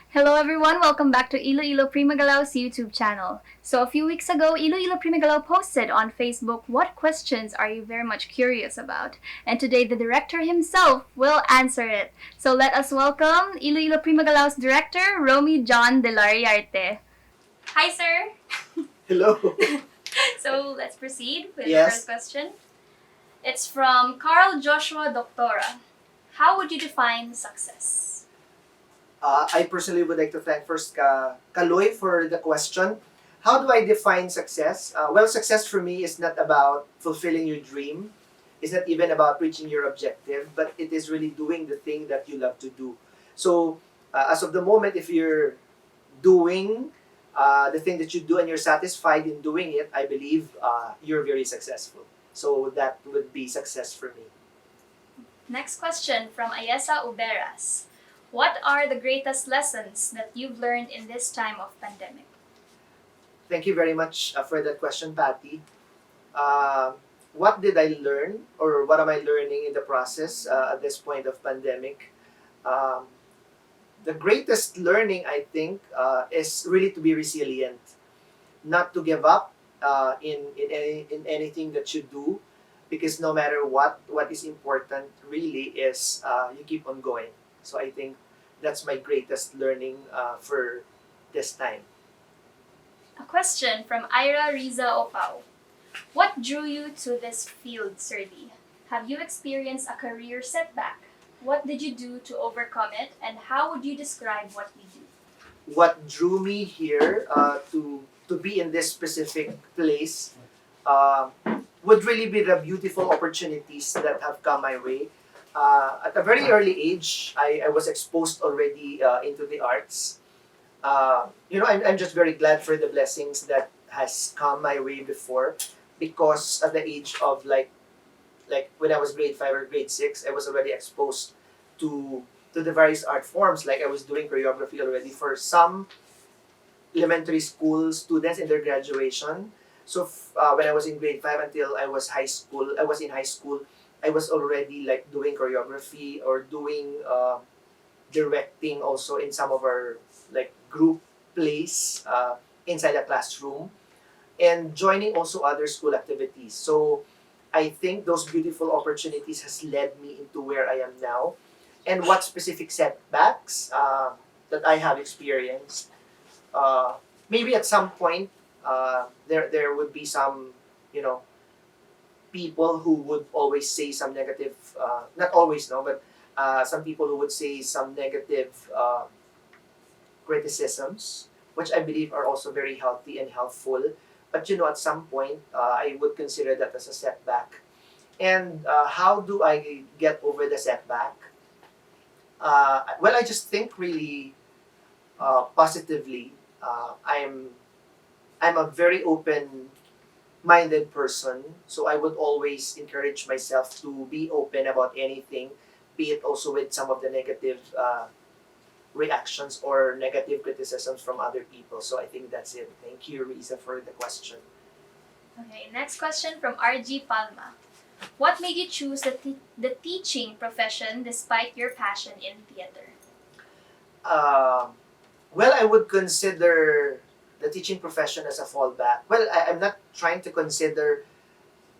Hello everyone, welcome back to Iloilo Prima Galaw's YouTube channel. So a few weeks ago, Iloilo Prima Galaw posted on Facebook, what questions are you very much curious about? And today the director himself will answer it. So let us welcome Iloilo Prima Galaw's director, Romie John Delariarte. Hi sir! Hello. So let's proceed with the Yes. first question. It's from Carl Joshua Doctora. How would you define success? I personally would like to thank first Kaloy for the question. How do I define success? Well, success for me is not about fulfilling your dream. It's not even about reaching your objective, but it is really doing the thing that you love to do. So, as of the moment, if you're doing the thing that you do and you're satisfied in doing it, I believe you're very successful. So that would be success for me. Next question from Ayesa Uberas. What are the greatest lessons that you've learned in this time of pandemic? Thank you very much for that question, Patty. What did I learn, or what am I learning in the process at this point of pandemic? The greatest learning, I think, is really to be resilient, not to give up in anything that you do, because no matter what is important really is you keep on going. So I think that's my greatest learning for this time. A question from Ira Riza Opao. What drew you to this field, Sir D? Have you experienced a career setback? What did you do to overcome it, and how would you describe what you do? What drew me here to be in this specific place would really be the beautiful opportunities that have come my way. At a very early age, I was exposed already into the arts. I'm just very glad for the blessings that has come my way before, because at the age of like when I was grade 5 or grade 6, I was already exposed to the various art forms. Like I was doing choreography already for some elementary school students in their graduation. So when I was in grade 5 until I was in high school, I was already like doing choreography or doing directing also in some of our like group plays inside a classroom, and joining also other school activities. So I think those beautiful opportunities has led me into where I am now. And what specific setbacks that I have experienced, maybe at some point there would be some, people who would always say some negative, not always, no, but some people who would say some negative criticisms, which I believe are also very healthy and helpful. But at some point, I would consider that as a setback. And how do I get over the setback? Well, I just think really positively. I'm a very open-minded person, so I would always encourage myself to be open about anything, be it also with some of the negative reactions or negative criticisms from other people. So I think that's it. Thank you, Riza, for the question. Okay, next question from RG Palma. What made you choose the teaching profession despite your passion in theater? Well, I would consider the teaching profession as a fallback. Well, I'm not trying to consider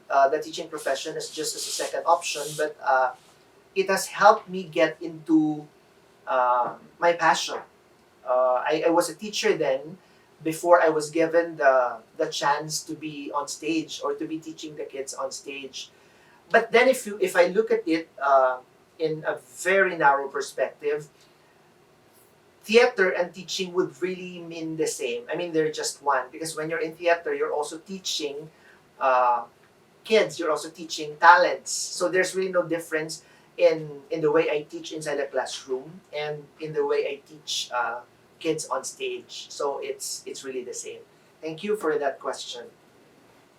the teaching profession as just as a second option, but it has helped me get into my passion. I was a teacher then, before I was given the chance to be on stage or to be teaching the kids on stage. But then if I look at it in a very narrow perspective, theater and teaching would really mean the same. I mean, they're just one. Because when you're in theater, you're also teaching kids, you're also teaching talents. So there's really no difference in the way I teach inside a classroom and in the way I teach kids on stage. So it's really the same. Thank you for that question.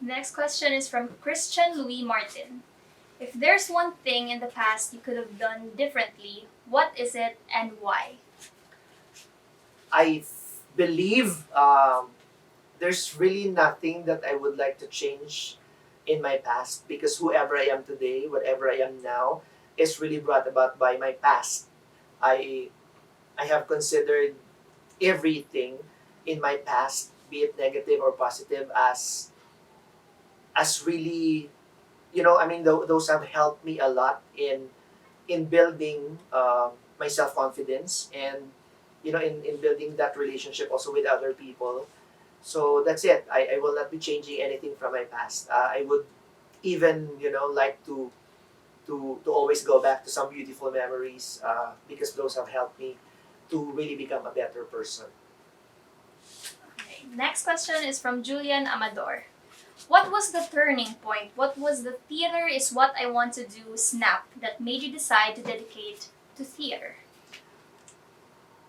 Next question is from Christian Louis Martin. If there's one thing in the past you could have done differently, what is it and why? I believe there's really nothing that I would like to change in my past, because whoever I am today, whatever I am now, is really brought about by my past. I I have considered everything in my past, be it negative or positive, as really, I mean, those have helped me a lot in building my self confidence, and in building that relationship also with other people. So that's it. I will not be changing anything from my past. I would even like to always go back to some beautiful memories, because those have helped me to really become a better person. Okay. Next question is from Julian Amador. What was the turning point? What was the theater is what I want to do snap that made you decide to dedicate to theater?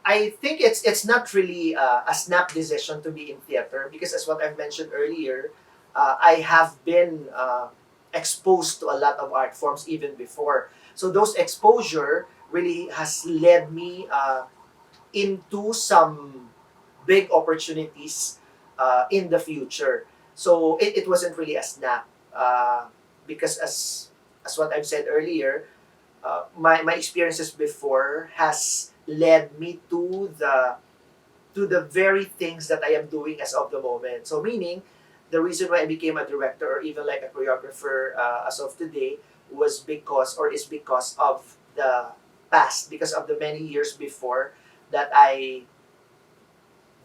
I think it's not really a snap decision to be in theater, because as what I've mentioned earlier, I have been exposed to a lot of art forms even before. So those exposure really has led me into some big opportunities in the future. So it wasn't really a snap, because as what I've said earlier, my experiences before has led me to the very things that I am doing as of the moment. So meaning, the reason why I became a director or even like a choreographer as of today is because of the past, because of the many years before that I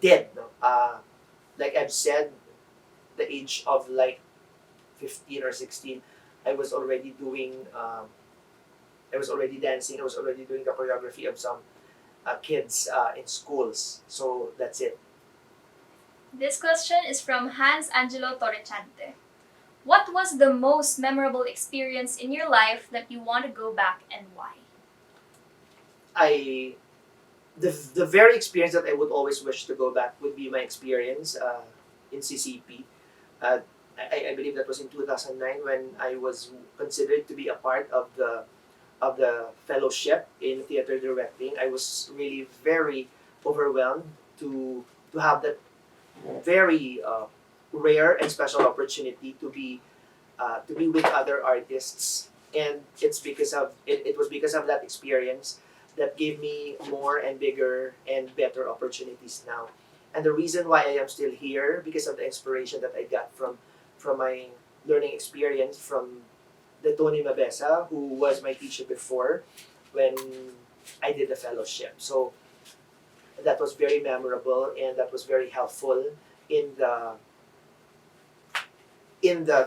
did. No? Like I've said, the age of like 15 or 16, I was already doing, I was already dancing, I was already doing the choreography of some kids in schools. So that's it. This question is from Hans Angelo Torrechante. What was the most memorable experience in your life that you want to go back and why? I the very experience that I would always wish to go back would be my experience in CCP. Uh, I believe that was in 2009 when I was considered to be a part of the fellowship in theater directing. I was really very overwhelmed to have that very rare and special opportunity to be with other artists, and it was because of that experience that gave me more and bigger and better opportunities now. And the reason why I am still here, because of the inspiration that I got from my learning experience from the Tony Mabesa, who was my teacher before when I did the fellowship. So that was very memorable, and that was very helpful in the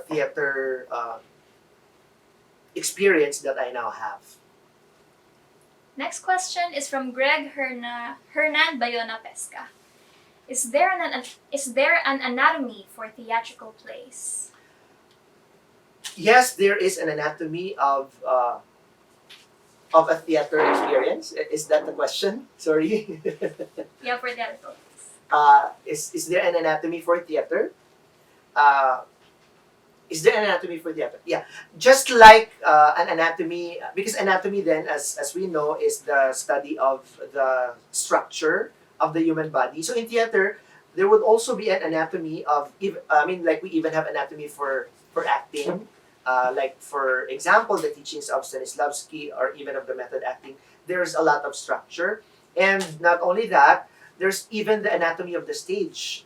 theater experience that I now have. Next question is from Greg Hernan Bayona Pesca. Is there an anatomy for theatrical plays? Yes, there is an anatomy of a theater experience. Is that the question? Sorry. Yeah, for theatrical plays. Is there an anatomy for theater? Uh, is there an anatomy for theater? Yeah, just like an anatomy, because anatomy then, as we know, is the study of the structure of the human body. So in theater, there would also be an anatomy I mean, like we even have anatomy for acting. Like for example, the teachings of Stanislavski or even of the method acting, there's a lot of structure, and not only that, there's even the anatomy of the stage.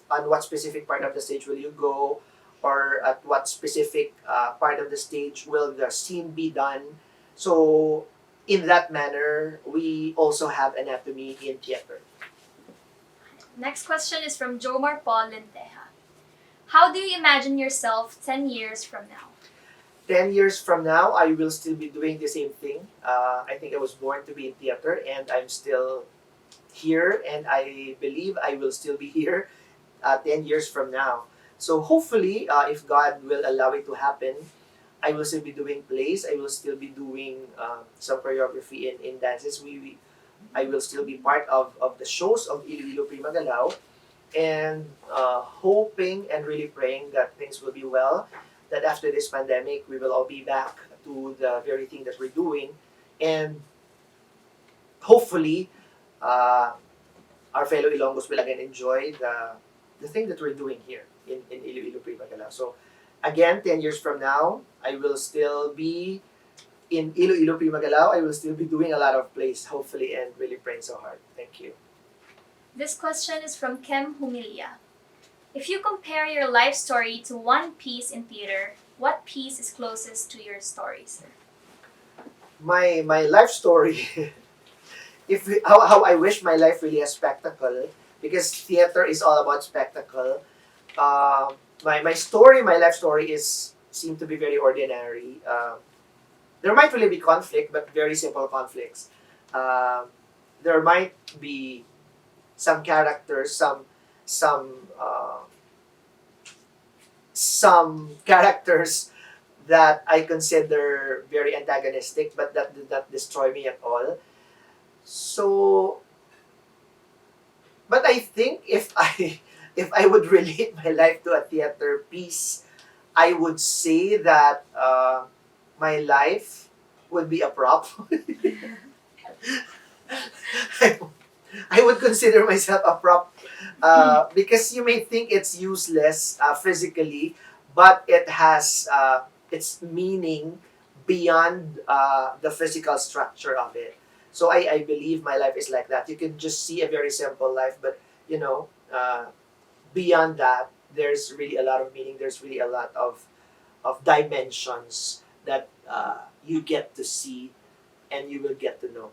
On what specific part of the stage will you go, or at what specific part of the stage will the scene be done. So in that manner, we also have anatomy in theater. Next question is from Jomar Paul Lenteja. How do you imagine yourself 10 years from now? 10 years from now, I will still be doing the same thing. I think I was born to be in theater, and I'm still here, and I believe I will still be here 10 years from now. So hopefully, if God will allow it to happen, I will still be doing plays. I will still be doing some choreography in dances. I will still be part of the shows of Iloilo Prima Galaw, and hoping and really praying that things will be well, that after this pandemic, we will all be back to the very thing that we're doing, and hopefully, uh, our fellow Ilonggos will again enjoy the thing that we're doing here in Iloilo Prima Galaw. So again, 10 years from now, I will still be in Iloilo Prima Galaw. I will still be doing a lot of plays, hopefully, and really praying so hard. Thank you. This question is from Kem Humilia. If you compare your life story to one piece in theater, what piece is closest to your story, sir? My life story, how I wish my life really has spectacle, because theater is all about spectacle. Uh, my life story seem to be very ordinary. There might really be conflict, but very simple conflicts. Uh, there might be some characters, some uh, some characters that I consider very antagonistic, but that did not destroy me at all. So, but I think if I if I would relate my life to a theater piece, I would say that my life would be a prop. I would consider myself a prop because you may think it's useless physically, but it has its meaning beyond the physical structure of it. So I believe my life is like that. You can just see a very simple life, but you know, beyond that, there's really a lot of meaning. There's really a lot of dimensions that you get to see and you will get to know.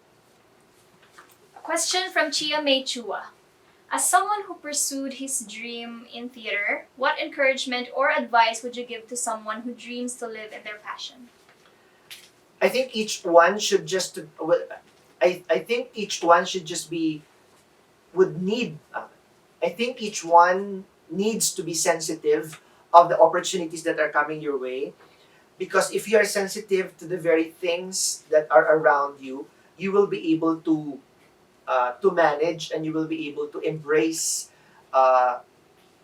A question from Chia May Chua. As someone who pursued his dream in theater, what encouragement or advice would you give to someone who dreams to live in their passion? I think each one should just I think each one should just be would need I think each one needs to be sensitive of the opportunities that are coming your way, because if you are sensitive to the very things that are around you, you will be able to manage, and you will be able to embrace uh,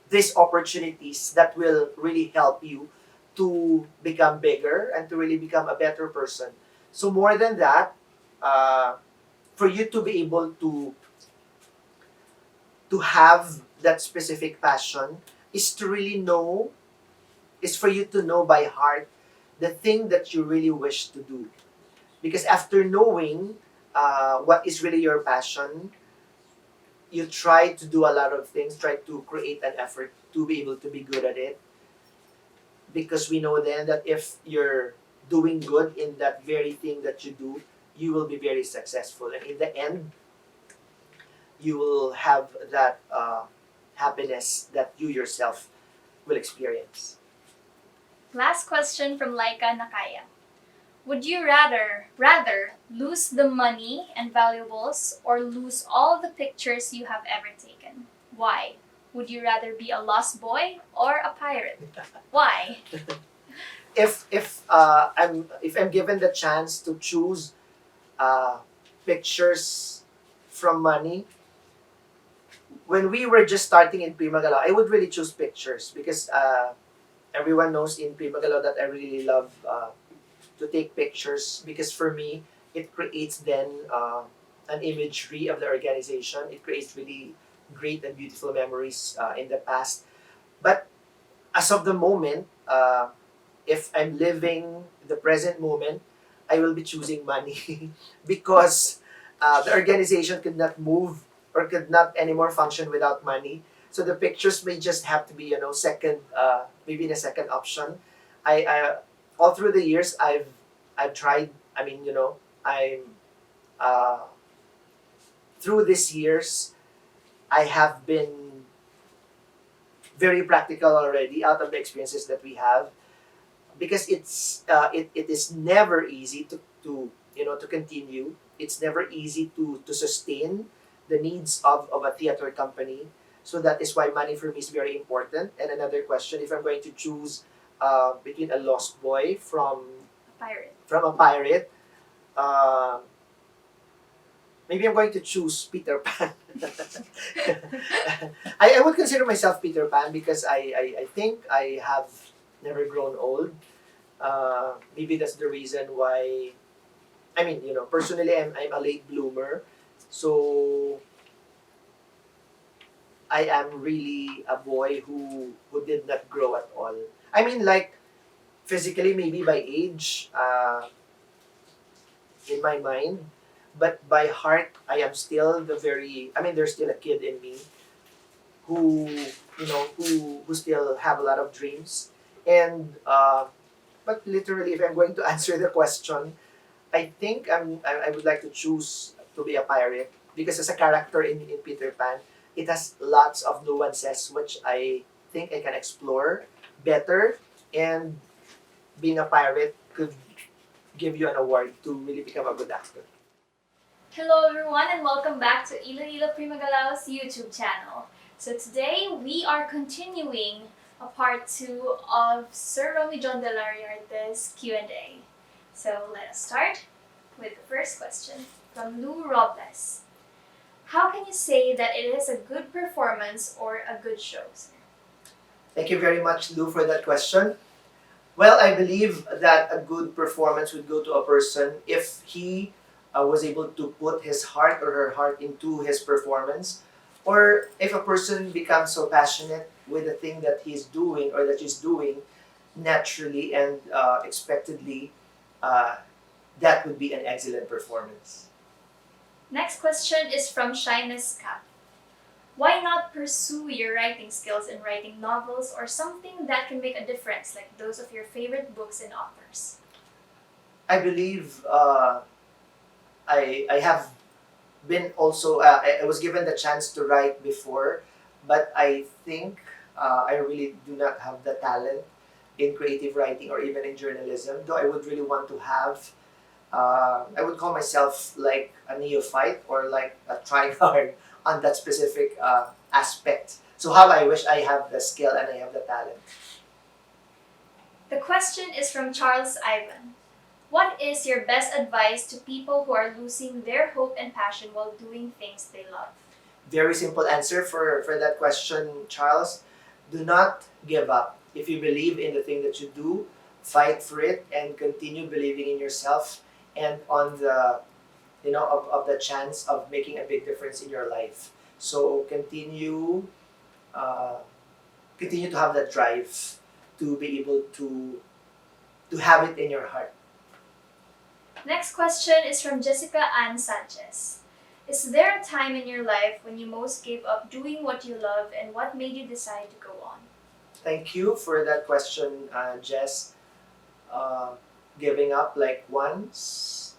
these opportunities that will really help you to become bigger and to really become a better person. So more than that, uh, for you to be able to have that specific passion is to really know, is for you to know by heart the thing that you really wish to do. Because after knowing what is really your passion, you try to do a lot of things, try to create an effort to be able to be good at it. Because we know then that if you're doing good in that very thing that you do, you will be very successful. And in the end, you will have that happiness that you yourself will experience. Last question from Laika Nakaya. Would you rather lose the money and valuables or lose all the pictures you have ever taken? Why? Would you rather be a lost boy or a pirate? Why? If I'm given the chance to choose pictures from money, when we were just starting in Prima Galaw, I would really choose pictures because everyone knows in Prima Galaw that I really love to take pictures, because for me it creates then an imagery of the organization. It creates really great and beautiful memories in the past. But as of the moment, if I'm living the present moment, I will be choosing money because the organization could not move or could not anymore function without money. So the pictures may just have to be, second, maybe in a second option. I all through the years I've tried. I mean, I'm uh, through these years I have been very practical already out of the experiences that we have, because it is never easy to continue. It's never easy to sustain the needs of a theater company. So that is why money for me is very important. And another question, if I'm going to choose between a lost boy Pirate. from a pirate, uh, maybe I'm going to choose Peter Pan. I would consider myself Peter Pan because I think I have never grown old. Maybe that's the reason why. I mean, personally, I'm a late bloomer, so I am really a boy who did not grow at all. I mean, like, physically, maybe by age, in my mind, but by heart, I am still there's still a kid in me who, who still have a lot of dreams. And, but literally, if I'm going to answer the question, I think I would like to choose to be a pirate because as a character in Peter Pan, it has lots of nuances which I think I can explore better, and being a pirate could give you an award to really become a good actor. Hello everyone and welcome back to Iloilo Prima Galaw's YouTube channel. So today we are continuing a part 2 of Sir Romie John Delariarte's Q&A. So let us start with the first question from Lou Robles. How can you say that it is a good performance or a good show, sir? Thank you very much, Lou, for that question. Well, I believe that a good performance would go to a person if he was able to put his heart or her heart into his performance, or if a person becomes so passionate with the thing that he's doing or that she's doing naturally and expectedly, that would be an excellent performance. Next question is from Shyness Cap. Why not pursue your writing skills in writing novels or something that can make a difference, like those of your favorite books and authors? I believe I have been also I was given the chance to write before, but I think I really do not have the talent in creative writing or even in journalism. Though I would really want to have. I would call myself like a neophyte or like a trying hard on that specific aspect. So how I wish I have the skill and I have the talent. The question is from Charles Ivan. What is your best advice to people who are losing their hope and passion while doing things they love? Very simple answer for that question, Charles. Do not give up. If you believe in the thing that you do, fight for it and continue believing in yourself and on the of the chance of making a big difference in your life. So continue to have that drive to be able to have it in your heart. Next question is from Jessica Ann Sanchez. Is there a time in your life when you most gave up doing what you love, and what made you decide to go on? Thank you for that question, Jess. Giving up like once,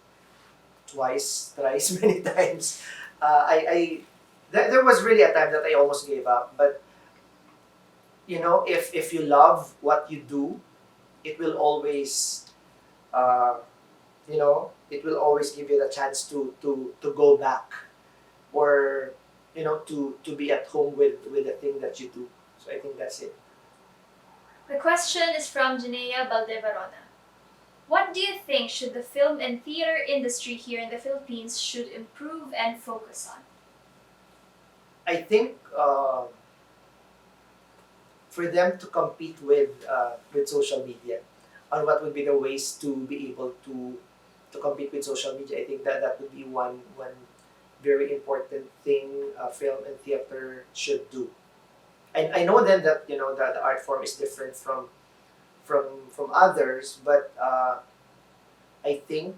twice, thrice, many times. There was really a time that I almost gave up. But if you love what you do, it will always, it will always give you the chance to go back, or to be at home with the thing that you do. So I think that's it. The question is from Janea Baldevarona. What do you think should the film and theater industry here in the Philippines should improve and focus on? I think for them to compete with social media, on what would be the ways to be able to compete with social media. I think that would be one very important thing film and theater should do. I know then that that the art form is different from others, but I think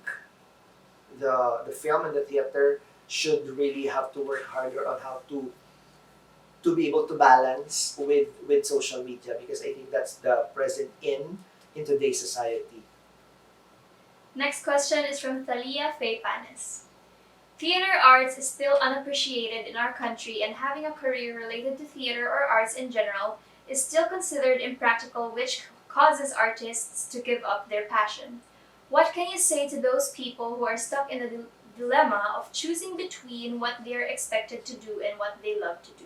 the film and the theater should really have to work harder on how to be able to balance with social media, because I think that's the present in today's society. Next question is from Thalia Faye Panes. Theater arts is still unappreciated in our country, and having a career related to theater or arts in general is still considered impractical, which causes artists to give up their passion. What can you say to those people who are stuck in the dilemma of choosing between what they are expected to do and what they love to do?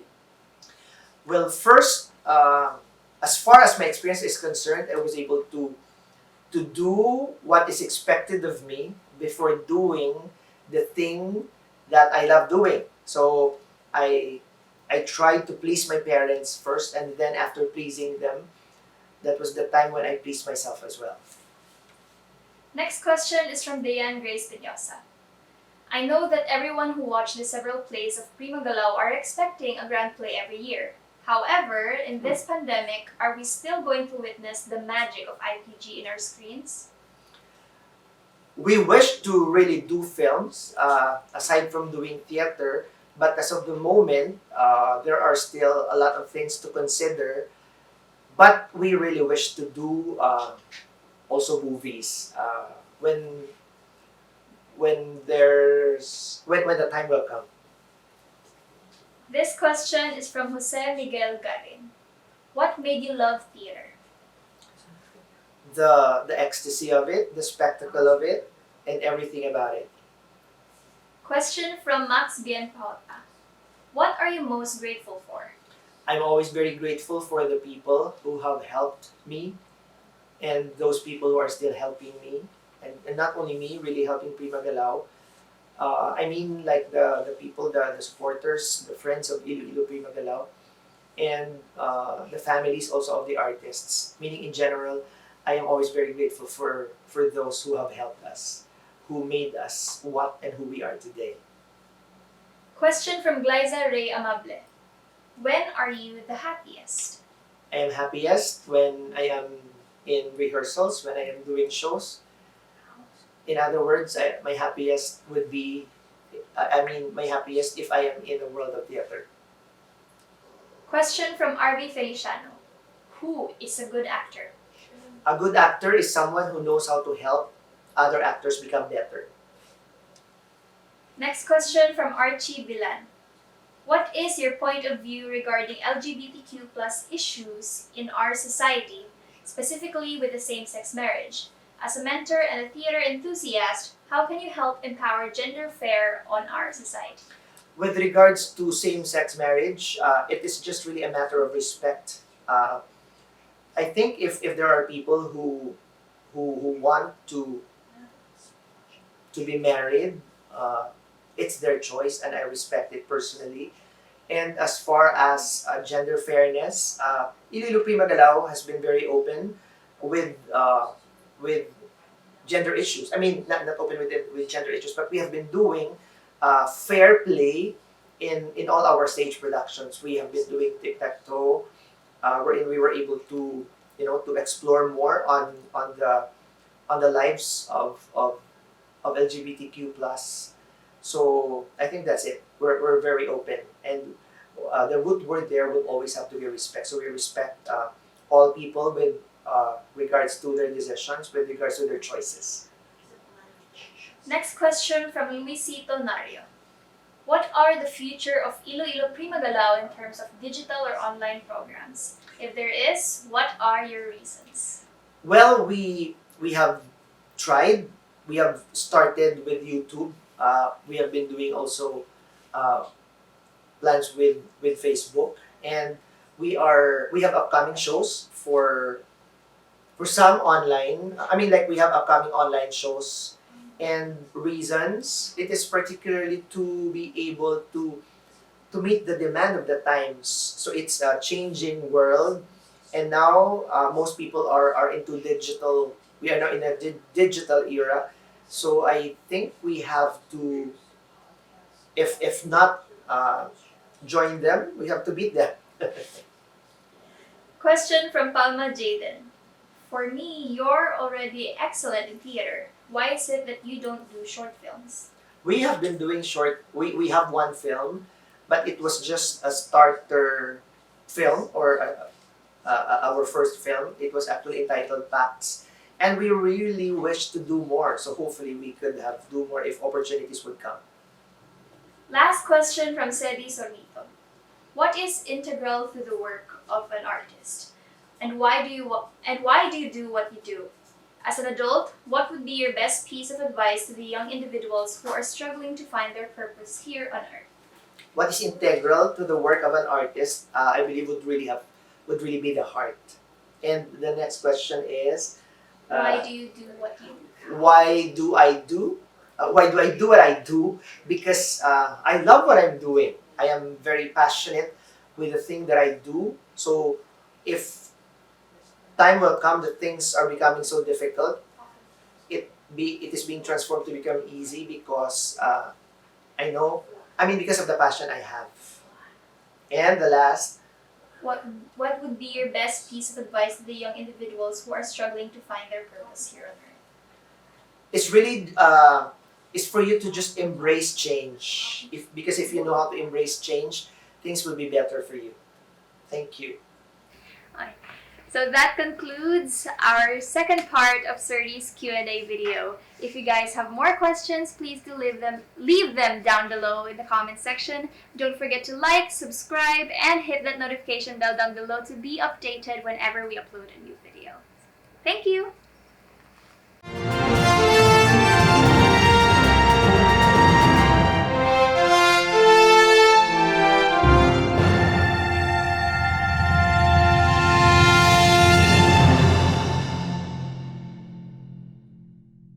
Well, first, as far as my experience is concerned, I was able to do what is expected of me before doing the thing that I love doing. So I tried to please my parents first, and then after pleasing them, that was the time when I pleased myself as well. Next question is from Dayan Grace Pinosa. I know that everyone who watched the several plays of Prima Galaw are expecting a grand play every year. However, in this pandemic, are we still going to witness the magic of IPG in our screens? We wish to really do films aside from doing theater, but as of the moment, there are still a lot of things to consider. But we really wish to do also movies when when the time will come. This question is from Jose Miguel Garin. What made you love theater? The ecstasy of it, the spectacle of it, and everything about it. Question from Max Bienpauta. What are you most grateful for? I'm always very grateful for the people who have helped me and those people who are still helping me. And not only me, really helping Prima Galaw. I mean like the people, the supporters, the friends of Iloilo Prima Galaw, and the families also of the artists. Meaning in general, I am always very grateful for those who have helped us, who made us what and who we are today. Question from Glyza Ray Amable. When are you the happiest? I am happiest when I am in rehearsals, when I am doing shows. In other words, my happiest would be, my happiest if I am in the world of theater. Question from RB Feliciano. Who is a good actor? A good actor is someone who knows how to help other actors become better. Next question from Archie Villan. What is your point of view regarding LGBTQ plus issues in our society, specifically with the same-sex marriage? As a mentor and a theater enthusiast, how can you help empower gender fair on our society? With regards to same-sex marriage, it is just really a matter of respect. I think if there are people who want to be married, it's their choice, and I respect it personally. And as far as gender fairness, Iloilo Prima Galaw has been very open with gender issues. I mean, not open with gender issues, but we have been doing fair play in all our stage productions. We have been doing tic-tac-toe, wherein we were able to to explore more on the lives of LGBTQ plus. So I think that's it. We're very open, and the root word there will always have to be respect. So we respect all people with regards to their decisions, with regards to their choices. Next question from Luisito Nario. What are the future of Iloilo Prima Galaw in terms of digital or online programs? If there is, what are your reasons? Well, we have tried. We have started with YouTube. We have been doing also plans with Facebook, and we have upcoming shows for some online. I mean, like we have upcoming online shows, and reasons. It is particularly to be able to meet the demand of the times. So it's a changing world, and now most people are into digital. We are now in a digital era, so I think we have to, if not join them, we have to beat them. Question from Palma Jaden. For me, you're already excellent in theater. Why is it that you don't do short films? We have been doing short. We have one film, but it was just a starter film, or our first film. It was actually entitled Pacts, and we really wish to do more. So hopefully we could do more if opportunities would come. Last question from Sedi Sornito. What is integral to the work of an artist? And why do you do what you do? As an adult, what would be your best piece of advice to the young individuals who are struggling to find their purpose here on earth? What is integral to the work of an artist, I believe would really be the heart. And the next question is, Why do you do what you do? why do I do? Why do I do what I do? Because I love what I'm doing. I am very passionate with the thing that I do. So if time will come that things are becoming so difficult, it is being transformed to become easy because because of the passion I have. And the last, What would be your best piece of advice to the young individuals who are struggling to find their purpose here on earth? It's really is for you to just embrace change. Because if you know how to embrace change, things will be better for you. Thank you. Okay. So that concludes our second part of Surdy's Q&A video. If you guys have more questions, please do leave them down below in the comment section. Don't forget to like, subscribe, and hit that notification bell down below to be updated whenever we upload a new video. Thank you!